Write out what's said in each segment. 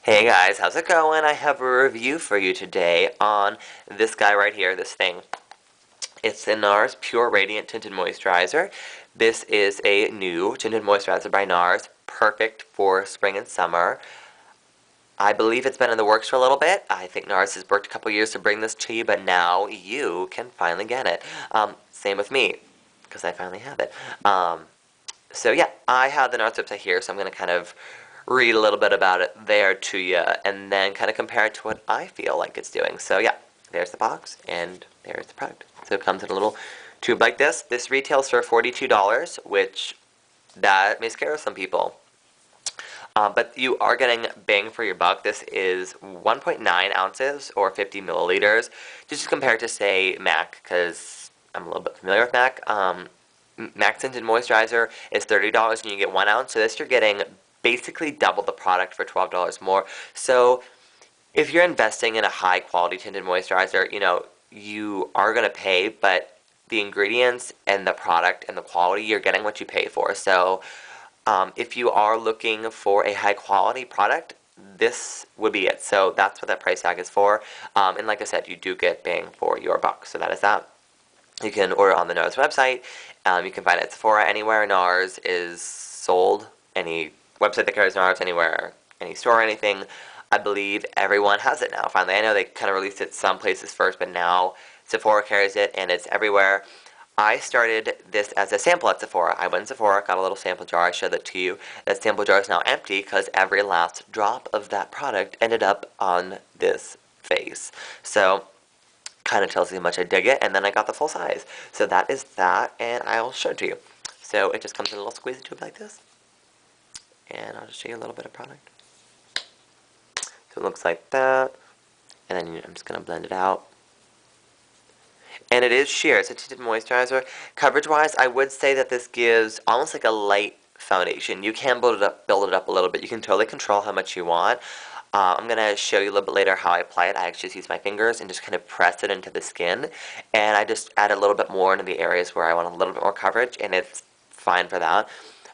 Hey guys, how's it going? I have a review for you today on this guy right here, this thing. It's the NARS Pure Radiant Tinted Moisturizer. This is a new tinted moisturizer by NARS, perfect for spring and summer. I believe it's been in the works for a little bit. I think NARS has worked a couple years to bring this to you, but now you can finally get it. Same with me, because I finally have it. So yeah, I have the NARS website here, so I'm going to kind of read a little bit about it there to you, and then kind of compare it to what I feel like it's doing. So yeah, there's the box, and there's the product. So it comes in a little tube like this. This retails for $42, which that may scare some people. But you are getting bang for your buck. This is 1.9 ounces or 50 milliliters, just compared to, say, MAC, because I'm a little bit familiar with MAC. MAC Tinted Moisturizer is $30 and you get 1 ounce. So this you're getting basically double the product for $12 more. So if you're investing in a high quality tinted moisturizer, you are going to pay, but the ingredients and the product and the quality, you're getting what you pay for. So if you are looking for a high quality product, this would be it. So that's what that price tag is for. And like I said, you do get bang for your buck. So that is that. You can order on the NARS website. You can find it at Sephora, anywhere NARS is sold. Any website that carries NARS, anywhere, any store, anything. I believe everyone has it now, finally. I know they kind of released it some places first, but now Sephora carries it, and it's everywhere. I started this as a sample at Sephora. I went to Sephora, got a little sample jar, I showed that to you. That sample jar is now empty because every last drop of that product ended up on this face. So, kind of tells you how much I dig it, and then I got the full size. So that is that, and I'll show it to you. So it just comes in a little squeezy tube like this, and I'll just show you a little bit of product. So it looks like that, and then I'm just going to blend it out. And it is sheer. It's a tinted moisturizer. Coverage-wise, I would say that this gives almost like a light foundation. You can build it up a little bit. You can totally control how much you want. I'm going to show you a little bit later how I apply it. I actually just use my fingers and just kind of press it into the skin. And I just add a little bit more into the areas where I want a little bit more coverage, and it's fine for that.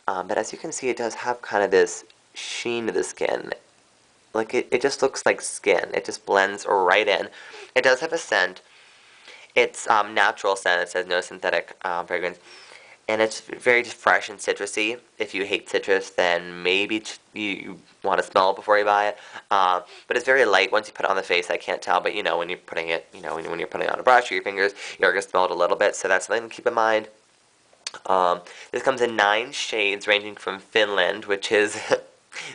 But as you can see, it does have kind of this sheen to the skin. Like it just looks like skin. It just blends right in. It does have a scent. It's natural scent. It says no synthetic fragrance. And it's very fresh and citrusy. If you hate citrus, then maybe you want to smell it before you buy it. But it's very light. Once you put it on the face, I can't tell. But when you're putting it, when you're putting it on a brush or your fingers, you're going to smell it a little bit. So that's something to keep in mind. This comes in 9 shades, ranging from Finland, which is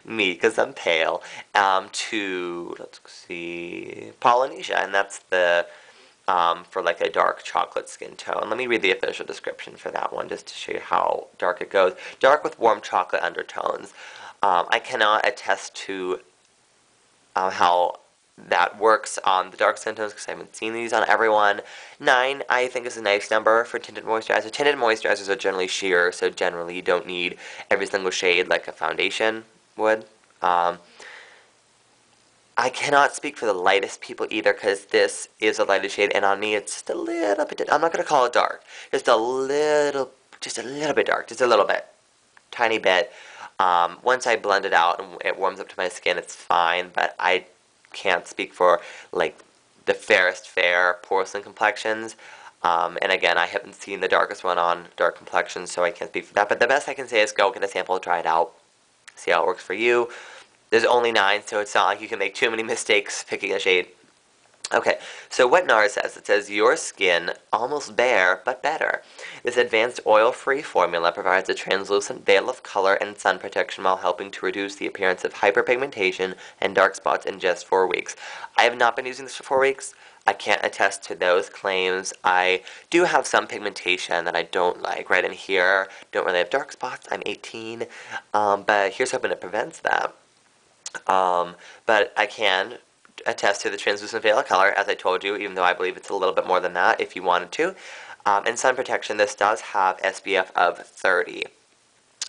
me because I'm pale, to, let's see, Polynesia, and that's the for like a dark chocolate skin tone. Let me read the official description for that one just to show you how dark it goes. Dark with warm chocolate undertones. I cannot attest to how that works on the dark skin tones because I haven't seen these on everyone. 9, I think, is a nice number for tinted moisturizer. Tinted moisturizers are generally sheer, so generally you don't need every single shade like a foundation would. I cannot speak for the lightest people either because this is a lighter shade, and on me it's just a little bit, I'm not going to call it dark, just a little bit dark, just a little bit, tiny bit. Once I blend it out and it warms up to my skin, it's fine, but I can't speak for like the fairest fair porcelain complexions. And again, I haven't seen the darkest one on dark complexions, so I can't speak for that, but the best I can say is go get a sample, try it out, see how it works for you. There's only 9, so it's not like you can make too many mistakes picking a shade. Okay, so what NARS says, it says, your skin, almost bare, but better. This advanced oil-free formula provides a translucent veil of color and sun protection while helping to reduce the appearance of hyperpigmentation and dark spots in just 4 weeks. I have not been using this for 4 weeks. I can't attest to those claims. I do have some pigmentation that I don't like. Right in here, don't really have dark spots. I'm 18, but here's hoping it prevents that. But I can attest to the translucent veil of color, as I told you, even though I believe it's a little bit more than that if you wanted to. And sun protection, this does have SPF of 30.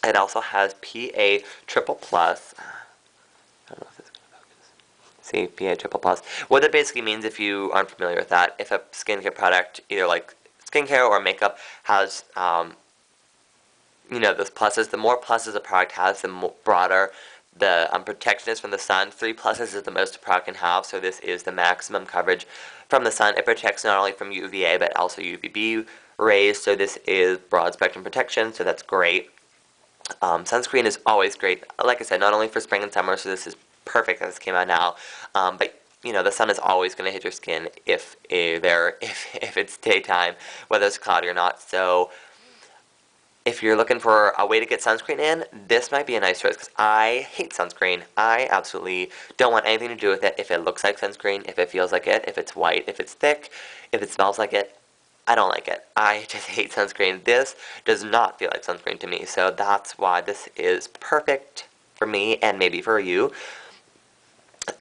It also has PA triple plus. I don't know if this is going to focus. See, PA triple plus. What that basically means, if you aren't familiar with that, if a skincare product, either like skincare or makeup, has those pluses, the more pluses a product has, the broader The protection is from the sun. 3 pluses is the most a product can have, so this is the maximum coverage from the sun. It protects not only from UVA but also UVB rays, so this is broad spectrum protection, so that's great. Sunscreen is always great. Like I said, not only for spring and summer, so this is perfect that this came out now, but you know, the sun is always going to hit your skin if it's daytime, whether it's cloudy or not. So if you're looking for a way to get sunscreen in, this might be a nice choice, because I hate sunscreen. I absolutely don't want anything to do with it. If it looks like sunscreen, if it feels like it, if it's white, if it's thick, if it smells like it, I don't like it. I just hate sunscreen. This does not feel like sunscreen to me, so that's why this is perfect for me and maybe for you.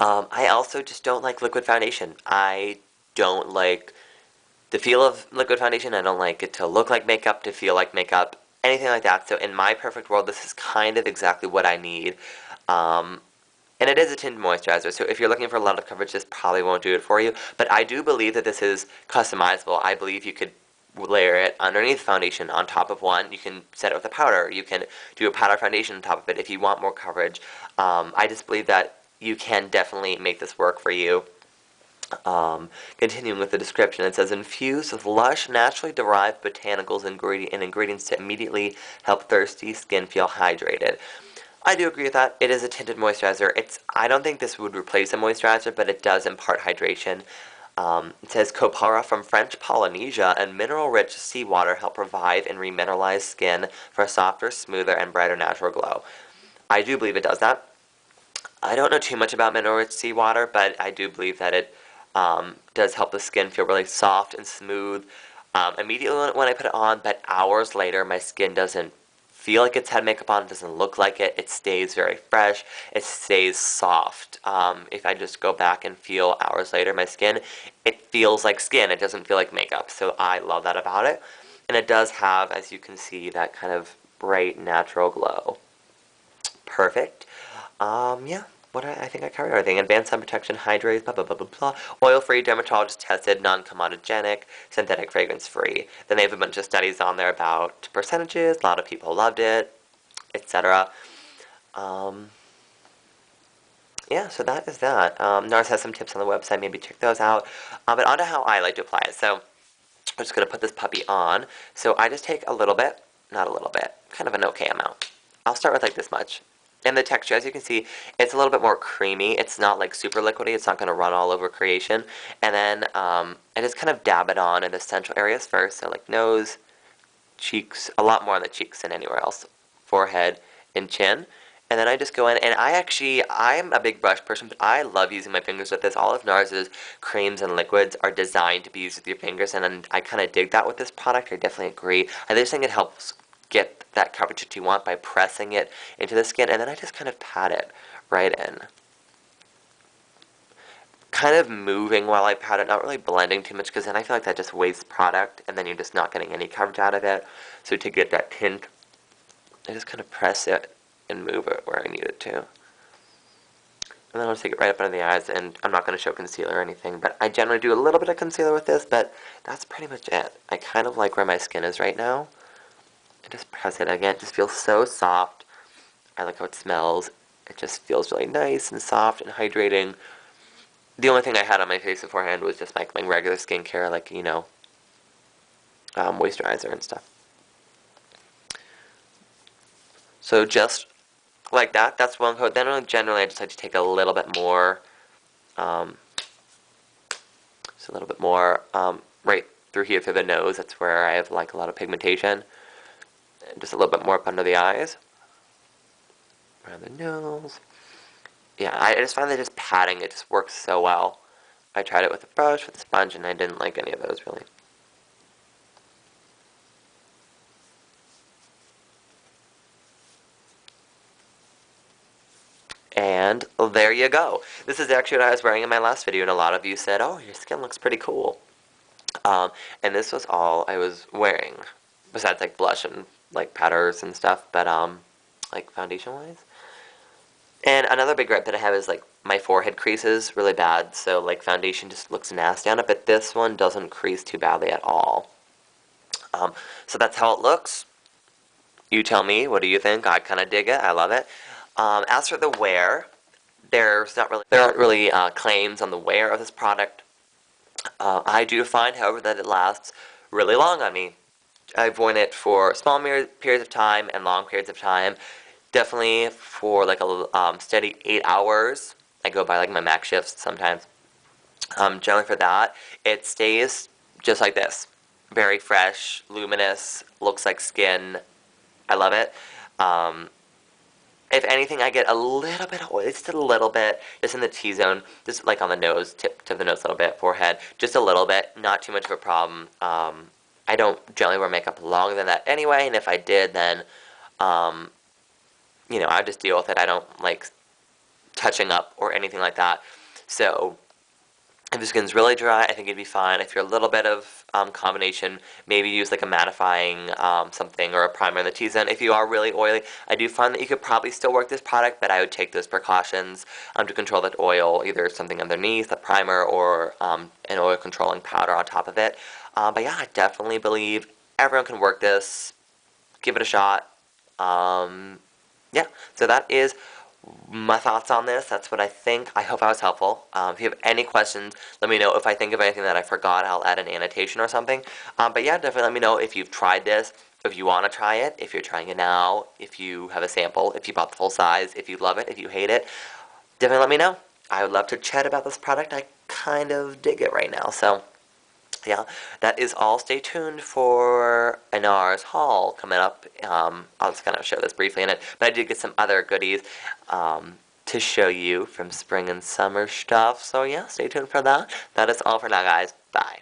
I also just don't like liquid foundation. I don't like the feel of liquid foundation. I don't like it to look like makeup, to feel like makeup, anything like that. So in my perfect world, this is kind of exactly what I need. And it is a tinted moisturizer, so if you're looking for a lot of coverage, this probably won't do it for you. But I do believe that this is customizable. I believe you could layer it underneath foundation on top of one. You can set it with a powder. You can do a powder foundation on top of it if you want more coverage. I just believe that you can definitely make this work for you. Continuing with the description, it says, infused with lush, naturally derived botanicals and ingredients to immediately help thirsty skin feel hydrated. I do agree with that. It is a tinted moisturizer. I don't think this would replace a moisturizer, but it does impart hydration. It says copara from French Polynesia and mineral-rich seawater help revive and remineralize skin for a softer, smoother, and brighter natural glow. I do believe it does that. I don't know too much about mineral-rich seawater, but I do believe that it does help the skin feel really soft and smooth immediately when I put it on, but hours later my skin doesn't feel like it's had makeup on, it doesn't look like it, it stays very fresh, it stays soft. If I just go back and feel hours later my skin, it feels like skin, it doesn't feel like makeup, so I love that about it. And it does have, as you can see, that kind of bright natural glow. Perfect. Yeah, I think I covered everything. Advanced sun protection, hydrates, blah, blah, blah, blah, blah. Oil-free, dermatologist tested, non-comedogenic, synthetic fragrance-free. Then they have a bunch of studies on there about percentages, a lot of people loved it, etc. Yeah, so that is that. NARS has some tips on the website, maybe check those out. But on to how I like to apply it. So I'm just going to put this puppy on. So I just take a little bit, not a little bit, kind of an okay amount. I'll start with like this much. And the texture, as you can see, it's a little bit more creamy. It's not like super liquidy. It's not going to run all over creation. And then I just kind of dab it on in the central areas first. So like nose, cheeks, a lot more on the cheeks than anywhere else. Forehead and chin. And then I just go in, and I'm a big brush person, but I love using my fingers with this. All of NARS's creams and liquids are designed to be used with your fingers, and I kind of dig that with this product. I definitely agree. I just think it helps get that coverage that you want by pressing it into the skin, and then I just kind of pat it right in. Kind of moving while I pat it, not really blending too much, because then I feel like that just wastes product, and then you're just not getting any coverage out of it. So to get that tint, I just kind of press it and move it where I need it to. And then I'll take it right up under the eyes, and I'm not going to show concealer or anything, but I generally do a little bit of concealer with this, but that's pretty much it. I kind of like where my skin is right now. And just press it again. It just feels so soft. I like how it smells. It just feels really nice and soft and hydrating. The only thing I had on my face beforehand was just like my regular skincare, like, you know, moisturizer and stuff. So just like that, that's one coat. Then generally I just like to take a little bit more, just a little bit more right through here, through the nose. That's where I have like a lot of pigmentation. And just a little bit more up under the eyes, around the nose. Yeah, I just find that just patting it just works so well. I tried it with a brush, with a sponge, and I didn't like any of those really. And there you go. This is actually what I was wearing in my last video, and a lot of you said, oh, your skin looks pretty cool. And this was all I was wearing, besides like blush and like powders and stuff, but like foundation wise. And another big gripe that I have is like my forehead creases really bad, so like foundation just looks nasty on it, but this one doesn't crease too badly at all. So that's how it looks. You tell me, what do you think? I kind of dig it, I love it. As for the wear, there aren't really claims on the wear of this product. I do find, however, that it lasts really long on me. I've worn it for small periods of time and long periods of time. Definitely for like a steady 8 hours. I go by like my max shifts sometimes. Generally for that, it stays just like this. Very fresh, luminous, looks like skin. I love it. Um, if anything, I get a little bit of oil, just a little bit, just in the T-zone, just like on the nose, tip of the nose a little bit, forehead, just a little bit, not too much of a problem. I don't generally wear makeup longer than that anyway, and if I did, then, um, I just deal with it. I don't like touching up or anything like that. So if your skin's really dry, I think it'd be fine. If you're a little bit of combination, maybe use like a mattifying something or a primer in the T-zone. If you are really oily, I do find that you could probably still work this product, but I would take those precautions to control that oil, either something underneath, a primer, or an oil controlling powder on top of it. But yeah, I definitely believe everyone can work this. Give it a shot. Yeah, so that is my thoughts on this. That's what I think. I hope I was helpful. If you have any questions, let me know. If I think of anything that I forgot, I'll add an annotation or something. But yeah, definitely let me know if you've tried this, if you want to try it, if you're trying it now, if you have a sample, if you bought the full size, if you love it, if you hate it. Definitely let me know. I would love to chat about this product. I kind of dig it right now, so yeah, that is all. Stay tuned for a NARS haul coming up. I'll just kind of show this briefly in it, but I did get some other goodies to show you from spring and summer stuff. So yeah, stay tuned for that. That is all for now, guys. Bye.